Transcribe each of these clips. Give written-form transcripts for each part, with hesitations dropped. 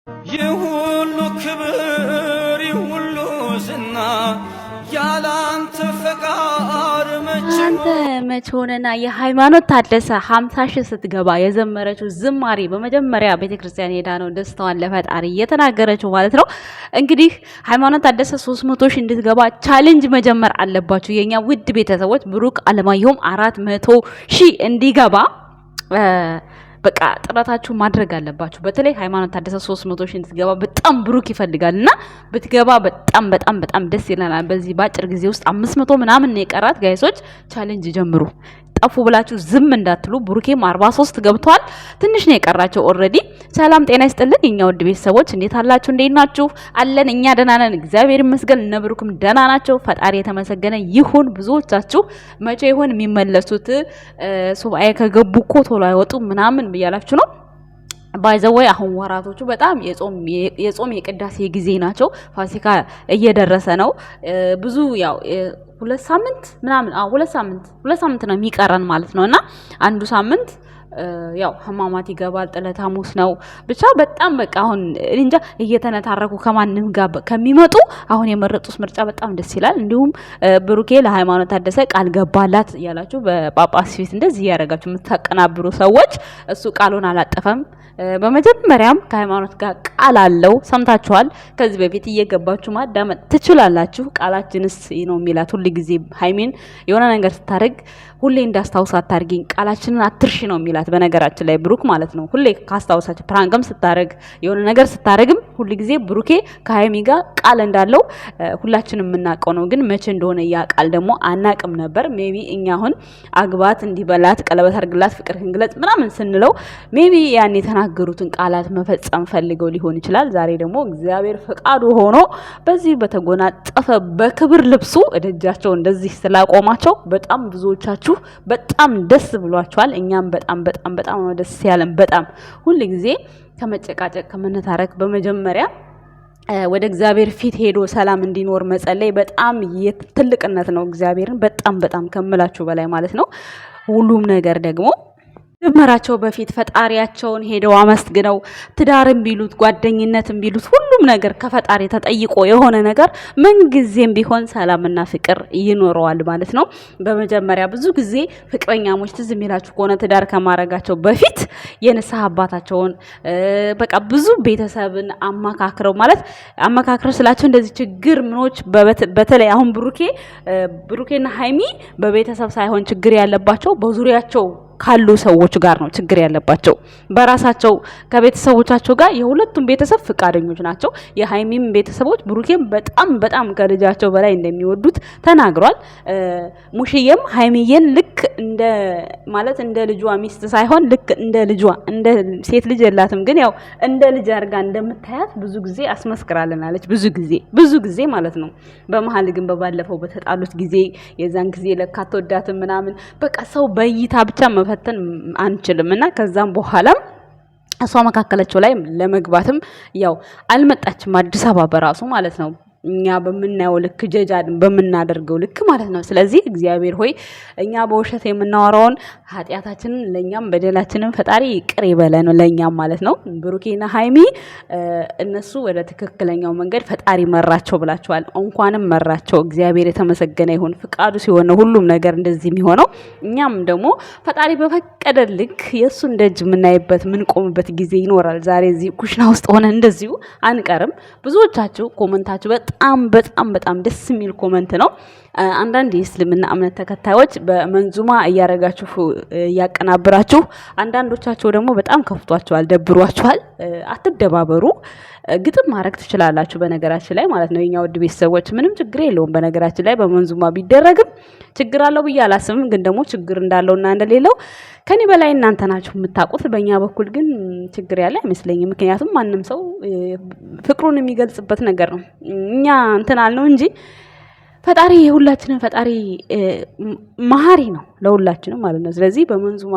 የሁሉ ክብር የሁሉ ዝና ያላንተ ፈቃድ አንተ መቼ ሆነና የሃይማኖት ታደሰ 50 ሺህ ስትገባ የዘመረችው ዝማሬ በመጀመሪያ ቤተክርስቲያን ሄዳ ነው ደስታዋን ለፈጣሪ እየተናገረችው ማለት ነው። እንግዲህ ሃይማኖት ታደሰ 300 ሺህ እንድትገባ ቻሌንጅ መጀመር አለባችሁ የኛ ውድ ቤተሰቦች። ብሩክ አለማየሁም 400 ሺህ እንዲገባ በቃ ጥረታችሁ ማድረግ አለባችሁ። በተለይ ሃይማኖት ታደሰ 300 ሺህ እንድትገባ በጣም ብሩክ ይፈልጋልና ብትገባ በጣም በጣም በጣም ደስ ይለናል። በዚህ ባጭር ጊዜ ውስጥ 500 ምናምን ነው የቀራት። ጋይሶች ቻሌንጅ ጀምሩ። ጠፉ ብላችሁ ዝም እንዳትሉ። ብሩኬም 43 ገብቷል። ትንሽ ነው የቀራቸው ኦልሬዲ። ሰላም ጤና ይስጥልን የኛ ውድ ቤተሰቦች፣ እንዴት አላችሁ? እንዴት ናችሁ? አለን እኛ ደህና ነን፣ እግዚአብሔር ይመስገን። እነ ብሩክም ደህና ናቸው። ፈጣሪ የተመሰገነ ይሁን። ብዙዎቻችሁ መቼ ይሆን የሚመለሱት ሱባኤ ከገቡ እኮ ቶሎ አይወጡም ምናምን ብያላችሁ ነው። ባይዘወይ አሁን ወራቶቹ በጣም የጾም የቅዳሴ ጊዜ ናቸው። ፋሲካ እየደረሰ ነው። ብዙ ያው 2 ሳምንት ምናምን ሁለት ሳምንት ነው የሚቀረን ማለት ነውና አንዱ ሳምንት ያው ህማማት ይገባል። ጥለት ሐሙስ ነው። ብቻ በጣም በቃ አሁን እንጃ እየተነታረኩ ከማንም ጋር ከሚመጡ አሁን የመረጡት ምርጫ በጣም ደስ ይላል። እንዲሁም ብሩኬ ለሃይማኖት ታደሰ ቃል ገባላት እያላችሁ በጳጳስ ፊት እንደዚህ ያደረጋችሁ የምታቀናብሩ ሰዎች እሱ ቃሉን አላጠፈም። በመጀመሪያም ከሃይማኖት ጋር ቃል አለው። ሰምታችኋል። ከዚህ በፊት እየገባችሁ ማዳመጥ ትችላላችሁ። ቃላችንስ ነው የሚላት ሁሉ ጊዜ ሃይሚን የሆነ ነገር ስታደርግ ሁሌ እንዳስታውስ አታርጊኝ፣ ቃላችንን አትርሺ ነው የሚላት። በነገራችን ላይ ብሩክ ማለት ነው ሁሌ ካስታውሳችሁ ፕራንክም ስታደርግ የሆነ ነገር ስታደርግም ሁሉ ጊዜ ብሩኬ ከሃይሚ ጋር ቃል እንዳለው ሁላችንም የምናውቀው ነው። ግን መቼ እንደሆነ ያ ቃል ደግሞ አናቅም ነበር። ሜቢ እኛ አሁን አግባት፣ እንዲበላት፣ ቀለበት አድርግላት፣ ፍቅርህን ግለጽ ምናምን ስንለው ሜቢ ያን የተናገሩትን ቃላት መፈጸም ፈልገው ሊሆን ይችላል። ዛሬ ደግሞ እግዚአብሔር ፈቃዱ ሆኖ በዚህ በተጎናጸፈ በክብር ልብሱ እደጃቸው እንደዚህ ስላቆማቸው በጣም ብዙዎቻችሁ በጣም ደስ ብሏቸዋል። እኛም በጣም በጣም በጣም ነው ደስ ያለን። በጣም ሁሉ ጊዜ ከመጨቃጨቅ ከመነታረክ በመጀመሪያ ወደ እግዚአብሔር ፊት ሄዶ ሰላም እንዲኖር መጸለይ በጣም ትልቅነት ነው። እግዚአብሔርን በጣም በጣም ከምላችሁ በላይ ማለት ነው። ሁሉም ነገር ደግሞ ጀመራቸው በፊት ፈጣሪያቸውን ሄደው አመስግነው ትዳርም ቢሉት ጓደኝነትም ቢሉት ሁሉም ነገር ከፈጣሪ ተጠይቆ የሆነ ነገር ምንጊዜም ቢሆን ሰላምና ፍቅር ይኖረዋል ማለት ነው። በመጀመሪያ ብዙ ጊዜ ፍቅረኛሞች ትዝ የሚላችሁ ከሆነ ትዳር ከማረጋቸው በፊት የንስሐ አባታቸውን በቃ ብዙ ቤተሰብን አማካክረው ማለት አማካክረው ስላቸው እንደዚህ ችግር ምኖች በተለይ አሁን ብሩኬና ሃይሚ በቤተሰብ ሳይሆን ችግር ያለባቸው በዙሪያቸው ካሉ ሰዎች ጋር ነው ችግር ያለባቸው። በራሳቸው ከቤተሰቦቻቸው ጋር የሁለቱም ቤተሰብ ፍቃደኞች ናቸው። የሃይሚም ቤተሰቦች ብሩኬም በጣም በጣም ከልጃቸው በላይ እንደሚወዱት ተናግሯል። ሙሽዬም ሃይሚዬን ልክ እንደ ልጇ ሚስት ሳይሆን ልክ እንደ ልጇ እንደ ሴት ልጅ የላትም ግን ያው እንደ ልጅ አድርጋ እንደምታያት ብዙ ጊዜ አስመስክራለናለች። ብዙ ጊዜ ማለት ነው። በመሀል ግን በባለፈው በተጣሉት ጊዜ የዛን ጊዜ ለካ ተወዳትም ምናምን በቃ ሰው በእይታ ብቻ መፈተን አንችልም እና ከዛም በኋላም እሷ መካከላቸው ላይ ለመግባትም ያው አልመጣችም አዲስ አበባ በራሱ ማለት ነው። እኛ በምናየው ልክ ጀጃን በምናደርገው ልክ ማለት ነው። ስለዚህ እግዚአብሔር ሆይ እኛ በውሸት የምናወራውን ኃጢአታችንን ለኛም በደላችንን ፈጣሪ ይቅር ይበለን ለኛም ማለት ነው። ብሩኬና ሃይሚ እነሱ ወደ ትክክለኛው መንገድ ፈጣሪ መራቸው ብላችኋል። እንኳንም መራቸው። እግዚአብሔር የተመሰገነ ይሁን። ፍቃዱ ሲሆን ነው ሁሉም ነገር እንደዚህ የሚሆነው። እኛም ደግሞ ፈጣሪ በፈቀደ ልክ የእሱን ደጅ የምናይበት ምንቆምበት ጊዜ ይኖራል። ዛሬ እዚህ ኩሽና ውስጥ ሆነ እንደዚሁ አንቀርም። ብዙዎቻችሁ ኮመንታችሁ በጣም በጣም በጣም ደስ የሚል ኮመንት ነው። አንዳንድ የእስልምና እምነት ተከታዮች በመንዙማ እያረጋችሁ እያቀናብራችሁ፣ አንዳንዶቻቸው ደግሞ በጣም ከፍቷቸዋል፣ ደብሯቸዋል። አትደባበሩ። ግጥም ማድረግ ትችላላችሁ በነገራችን ላይ ማለት ነው። የኛ ውድ ቤተሰቦች ምንም ችግር የለውም በነገራችን ላይ በመንዙማ ቢደረግም ችግር አለው ብዬ አላስብም። ግን ደግሞ ችግር እንዳለውና እንደሌለው ከኔ በላይ እናንተ ናችሁ የምታውቁት። በእኛ በኩል ግን ችግር ያለ አይመስለኝም። ምክንያቱም ማንም ሰው ፍቅሩን የሚገልጽበት ነገር ነው። እኛ እንትን አልነው እንጂ ፈጣሪ የሁላችንም ፈጣሪ መሐሪ ነው ለሁላችንም ማለት ነው። ስለዚህ በመንዙማ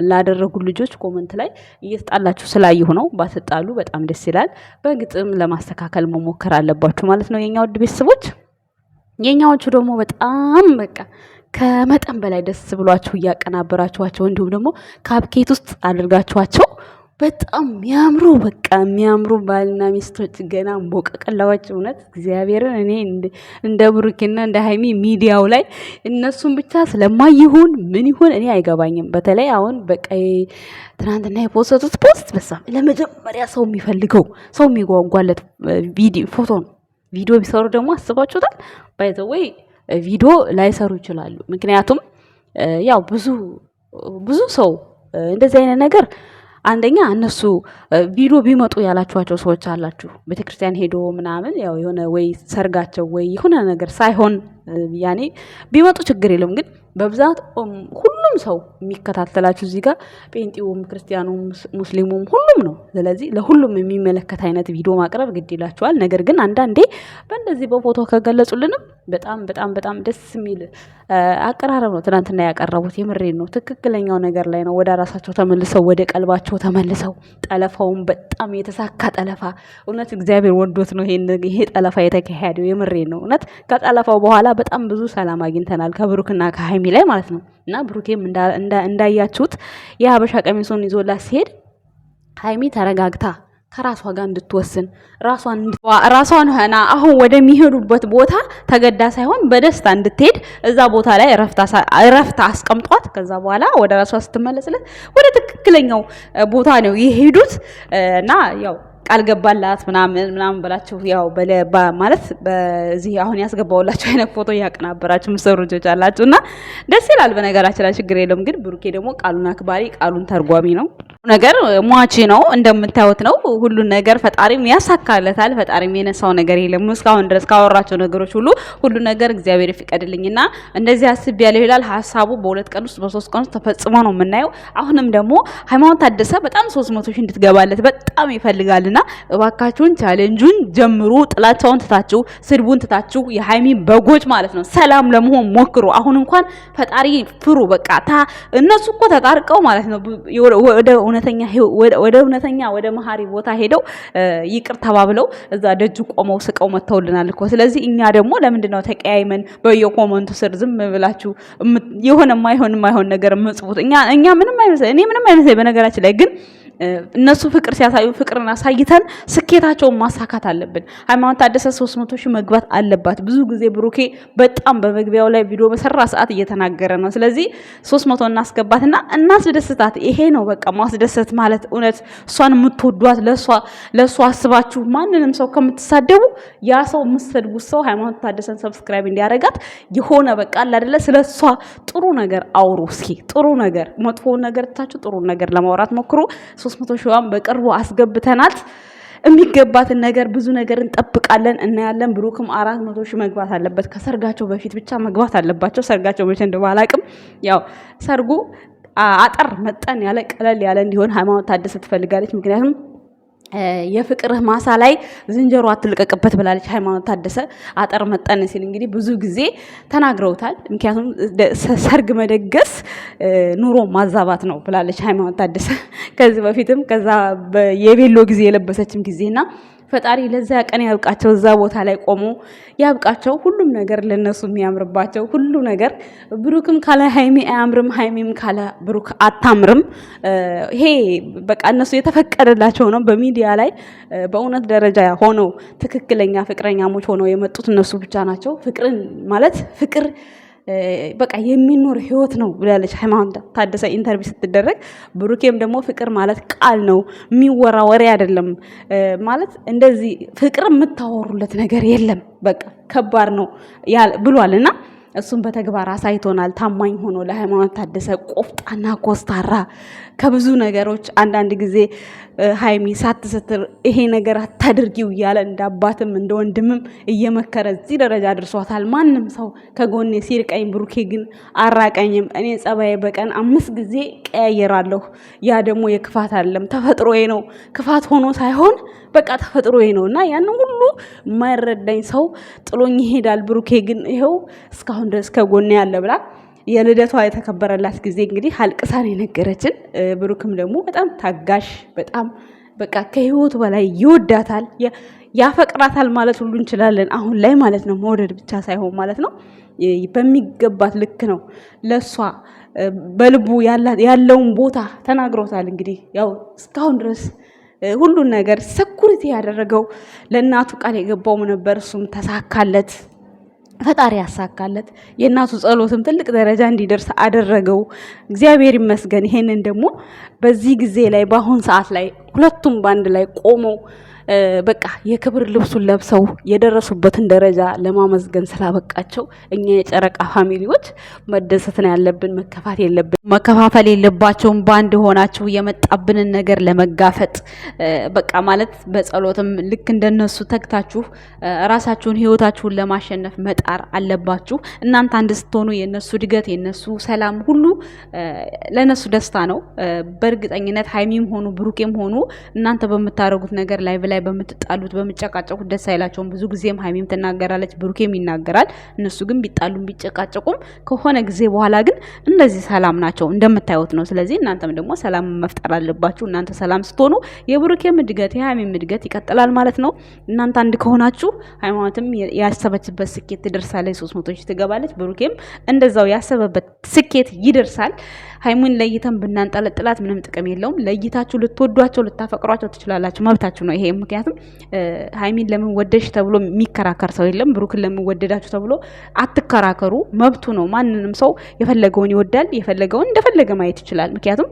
ላደረጉ ልጆች ኮመንት ላይ እየተጣላችሁ ስላየሁ ነው። ባትጣሉ በጣም ደስ ይላል። በግጥም ለማስተካከል መሞከር አለባችሁ ማለት ነው የኛ ውድ ቤተሰቦች። የኛዎቹ ደግሞ በጣም በቃ ከመጠን በላይ ደስ ብሏችሁ እያቀናበራችኋቸው እንዲሁም ደግሞ ካፕኬት ውስጥ አድርጋችኋቸው በጣም የሚያምሩ በቃ የሚያምሩ ባልና ሚስቶች ገና ቦቀቀላዎች። እውነት እግዚአብሔርን እኔ እንደ ብሩኬና እንደ ሃይሚ ሚዲያው ላይ እነሱን ብቻ ስለማይሆን ምን ይሆን እኔ አይገባኝም። በተለይ አሁን በቃ ትናንትና የፖስቱት ፖስት በሳም ለመጀመሪያ ሰው የሚፈልገው ሰው የሚጓጓለት ቪዲዮ ፎቶ ነው። ቪዲዮ ቢሰሩ ደግሞ አስባችሁታል? ባይ ዘ ወይ ቪዲዮ ላይሰሩ ይችላሉ። ምክንያቱም ያው ብዙ ሰው እንደዚህ አይነት ነገር አንደኛ እነሱ ቪዲዮ ቢመጡ ያላችኋቸው ሰዎች አላችሁ። ቤተክርስቲያን ሄዶ ምናምን ያው የሆነ ወይ ሰርጋቸው ወይ የሆነ ነገር ሳይሆን ያኔ ቢመጡ ችግር የለም። ግን በብዛት ሁሉም ሰው የሚከታተላችሁ እዚህ ጋር ጴንጤውም፣ ክርስቲያኑም፣ ሙስሊሙም ሁሉም ነው። ስለዚህ ለሁሉም የሚመለከት አይነት ቪዲዮ ማቅረብ ግድ ይላችኋል። ነገር ግን አንዳንዴ በእንደዚህ በፎቶ ከገለጹልንም በጣም በጣም በጣም ደስ የሚል አቀራረብ ነው ትናንትና ያቀረቡት። የምሬን ነው። ትክክለኛው ነገር ላይ ነው ወደ ራሳቸው ተመልሰው ወደ ቀልባቸው ተመልሰው ጠለፋውን በጣም የተሳካ ጠለፋ እውነት እግዚአብሔር ወዶት ነው ይሄ ጠለፋ የተካሄደው። የምሬን ነው። እውነት ከጠለፋው በኋላ በጣም ብዙ ሰላም አግኝተናል ከብሩክና ከሃይሚ ላይ ማለት ነው። እና ብሩኬም እንዳያችሁት የሀበሻ ቀሚሱን ይዞላት ሲሄድ ሃይሚ ተረጋግታ ከራሷ ጋር እንድትወስን ራሷን ሆና አሁን ወደሚሄዱበት ቦታ ተገዳ ሳይሆን በደስታ እንድትሄድ እዛ ቦታ ላይ እረፍታ አስቀምጧት ከዛ በኋላ ወደ ራሷ ስትመለስለት ወደ ትክክለኛው ቦታ ነው የሄዱት እና ያው ቃል ገባላት ምናምን ብላችሁ ያው ማለት በዚህ አሁን ያስገባውላችሁ አይነት ፎቶ ያቀናበራችሁ ምሰሩ ልጆች አላችሁና ደስ ይላል። በነገራችን ላይ ችግር የለም። ግን ብሩኬ ደግሞ ቃሉን አክባሪ ቃሉን ተርጓሚ ነው። ነገር ሟቺ ነው እንደምታዩት ነው። ሁሉን ነገር ፈጣሪም ያሳካለታል። ፈጣሪም የነሳው ነገር የለም። እስካሁን ድረስ ካወራቸው ነገሮች ሁሉ ነገር እግዚአብሔር ይፍቀድልኝና እንደዚህ አስብ ያለው ይላል። ሐሳቡ በ2 ቀን ውስጥ በ3 ቀን ውስጥ ተፈጽሞ ነው የምናየው። አሁንም ደግሞ ሃይማኖት ታደሰ በጣም 300 ሺህ እንድትገባለት በጣም ይፈልጋልና እባካችሁን ቻሌንጁን ጀምሩ። ጥላቻውን ትታችሁ ስድቡን ትታችሁ የሃይሚ በጎች ማለት ነው ሰላም ለመሆን ሞክሩ። አሁን እንኳን ፈጣሪ ፍሩ። በቃ እነሱ እኮ ተጣርቀው ማለት ነው ወደ እውነተኛ ወደ መሐሪ ቦታ ሄደው ይቅር ተባብለው እዛ ደጅ ቆመው ስቀው መተውልናል እኮ። ስለዚህ እኛ ደግሞ ለምንድነው ተቀያይመን በየኮመንቱ ስር ዝም ብላችሁ የሆነ የማይሆን ነገር መጽፉት? እኛ ምንም አይመስል እኔ ምንም አይመስል። በነገራችን ላይ ግን እነሱ ፍቅር ሲያሳዩ ፍቅርን አሳይተን ስኬታቸውን ማሳካት አለብን። ሃይማኖት ታደሰ 300 ሺህ መግባት አለባት። ብዙ ጊዜ ብሩኬ በጣም በመግቢያው ላይ ቪዲዮ በሰራ ሰዓት እየተናገረ ነው። ስለዚህ 300 እናስገባትና እናስደስታት። ይሄ ነው በቃ ማስደሰት ማለት። እውነት እሷን የምትወዷት ለእሷ አስባችሁ ማንንም ሰው ከምትሳደቡ ያ ሰው የምትሰድቡት ሰው ሃይማኖት ታደሰን ሰብስክራይብ እንዲያረጋት የሆነ በቃ አይደለ ስለሷ ጥሩ ነገር አውሩ። እስኪ ጥሩ ነገር መጥፎውን ነገር ትታችሁ ጥሩ ነገር ለማውራት ሞክሩ። 300 ሺዋን በቅርቡ አስገብተናት የሚገባትን ነገር ብዙ ነገር እንጠብቃለን እናያለን። ብሩክም 400 ሺህ መግባት አለበት። ከሰርጋቸው በፊት ብቻ መግባት አለባቸው። ሰርጋቸው መቼ እንደሆነ አላውቅም። ያው ሰርጉ አጠር መጠን ያለ ቀለል ያለ እንዲሆን ሃይማኖት ታደሰ ትፈልጋለች። ምክንያቱም የፍቅርህ ማሳ ላይ ዝንጀሮ አትልቀቅበት ብላለች ሃይማኖት ታደሰ። አጠር መጠን ሲል እንግዲህ ብዙ ጊዜ ተናግረውታል። ምክንያቱም ሰርግ መደገስ ኑሮ ማዛባት ነው ብላለች ሃይማኖት ታደሰ ከዚህ በፊትም ከዛ የቤሎ ጊዜ የለበሰችም ጊዜና ፈጣሪ ለዛ ቀን ያብቃቸው። እዛ ቦታ ላይ ቆሞ ያብቃቸው። ሁሉም ነገር ለነሱ የሚያምርባቸው ሁሉ ነገር። ብሩክም ካለ ሃይሚ አያምርም፣ ሃይሚም ካለ ብሩክ አታምርም። ይሄ በቃ እነሱ የተፈቀደላቸው ነው። በሚዲያ ላይ በእውነት ደረጃ ሆነው ትክክለኛ ፍቅረኛሞች ሆነው የመጡት እነሱ ብቻ ናቸው። ፍቅርን ማለት ፍቅር በቃ የሚኖር ህይወት ነው ብላለች ሃይማኖት ታደሰ ኢንተርቪው ስትደረግ። ብሩኬም ደግሞ ፍቅር ማለት ቃል ነው፣ የሚወራ ወሬ አይደለም ማለት እንደዚህ ፍቅር የምታወሩለት ነገር የለም፣ በቃ ከባድ ነው ብሏልና እሱም በተግባር አሳይቶናል። ታማኝ ሆኖ ለሃይማኖት ታደሰ ቆፍጣና ኮስታራ ከብዙ ነገሮች አንዳንድ ጊዜ ሃይሚ ሳትስትር ይሄ ነገር አታድርጊው እያለ እንደ አባትም እንደ ወንድምም እየመከረ እዚህ ደረጃ አድርሷታል። ማንም ሰው ከጎኔ ሲርቀኝ ብሩኬ ግን አራቀኝም። እኔ ጸባዬ በቀን 5 ጊዜ ቀያየራለሁ። ያ ደግሞ የክፋት አይደለም ተፈጥሮዬ ነው። ክፋት ሆኖ ሳይሆን በቃ ተፈጥሮዬ ነው እና ያንን ሁሉ የማይረዳኝ ሰው ጥሎኝ ይሄዳል። ብሩኬ ግን ይሄው እስካሁን ድረስ ከጎኔ ያለ ብላ የልደቷ የተከበረላት ጊዜ እንግዲህ አልቅሳን የነገረችን። ብሩክም ደግሞ በጣም ታጋሽ፣ በጣም በቃ ከህይወቱ በላይ ይወዳታል፣ ያፈቅራታል ማለት ሁሉ እንችላለን አሁን ላይ ማለት ነው። መውደድ ብቻ ሳይሆን ማለት ነው በሚገባት ልክ ነው ለሷ በልቡ ያለውን ቦታ ተናግሮታል። እንግዲህ ያው እስካሁን ድረስ ሁሉን ነገር ሰኩሪቲ ያደረገው ለእናቱ ቃል የገባውም ነበር። እሱም ተሳካለት፣ ፈጣሪ ያሳካለት። የእናቱ ጸሎትም ትልቅ ደረጃ እንዲደርስ አደረገው። እግዚአብሔር ይመስገን። ይሄንን ደግሞ በዚህ ጊዜ ላይ በአሁን ሰዓት ላይ ሁለቱም ባንድ ላይ ቆመው በቃ የክብር ልብሱን ለብሰው የደረሱበትን ደረጃ ለማመስገን ስላበቃቸው እኛ የጨረቃ ፋሚሊዎች መደሰት ነው ያለብን፣ መከፋት የለብን። መከፋፈል የለባቸውም። ባንድ ሆናችሁ የመጣብንን ነገር ለመጋፈጥ በቃ ማለት በጸሎትም ልክ እንደነሱ ተግታችሁ ራሳችሁን ህይወታችሁን ለማሸነፍ መጣር አለባችሁ። እናንተ አንድ ስትሆኑ የነሱ እድገት የነሱ ሰላም ሁሉ ለነሱ ደስታ ነው። በእርግጠኝነት ሀይሚም ሆኑ ብሩኬም ሆኑ እናንተ በምታረጉት ነገር ላይ በምትጣሉት በምጨቃጨቁት ደስ አይላቸውም። ብዙ ጊዜም ሀይሚም ትናገራለች፣ ብሩኬም ይናገራል። እነሱ ግን ቢጣሉም ቢጨቃጨቁም ከሆነ ጊዜ በኋላ ግን እንደዚህ ሰላም ናቸው እንደምታዩት ነው። ስለዚህ እናንተም ደግሞ ሰላም መፍጠር አለባችሁ። እናንተ ሰላም ስትሆኑ የብሩኬም እድገት የሀይሚም እድገት ይቀጥላል ማለት ነው። እናንተ አንድ ከሆናችሁ ሃይማኖትም ያሰበችበት ስኬት ትደርሳለች፣ 300 ሺህ ትገባለች። ብሩኬም እንደዛው ያሰበበት ስኬት ይደርሳል። ሀይሙን ለይተን ብናንጠለጥላት ምንም ጥቅም የለውም። ለይታችሁ ልትወዷቸው ልታፈቅሯቸው ትችላላችሁ፣ መብታችሁ ነው ይሄ። ምክንያቱም ሀይሚን ለምን ወደሽ ተብሎ የሚከራከር ሰው የለም። ብሩክን ለምን ወደዳችሁ ተብሎ አትከራከሩ፣ መብቱ ነው። ማንንም ሰው የፈለገውን ይወዳል፣ የፈለገውን እንደፈለገ ማየት ይችላል። ምክንያቱም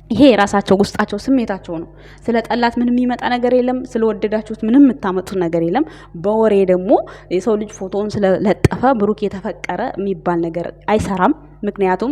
ይሄ የራሳቸው ውስጣቸው ስሜታቸው ነው። ስለ ጠላት ምንም የሚመጣ ነገር የለም። ስለወደዳችሁት ምንም የምታመጡት ነገር የለም። በወሬ ደግሞ የሰው ልጅ ፎቶውን ስለለጠፈ ብሩክ የተፈቀረ የሚባል ነገር አይሰራም። ምክንያቱም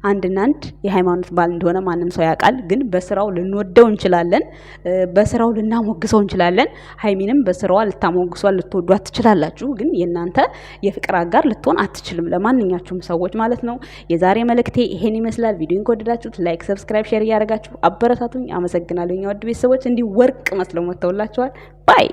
አንድና አንድ የሃይማኖት ባል እንደሆነ ማንም ሰው ያውቃል። ግን በስራው ልንወደው እንችላለን፣ በስራው ልናሞግሰው እንችላለን። ሀይሚንም በስራዋ ልታሞግሷል፣ ልትወዷት ትችላላችሁ። ግን የእናንተ የፍቅር አጋር ልትሆን አትችልም፣ ለማንኛችሁም ሰዎች ማለት ነው። የዛሬ መልእክቴ ይሄን ይመስላል። ቪዲዮን ከወደዳችሁት ላይክ፣ ሰብስክራይብ፣ ሼር እያደረጋችሁ አበረታቱኝ። አመሰግናለሁ። የኛ ውድ ቤተሰቦች እንዲህ ወርቅ መስለው መጥተውላችኋል። ባይ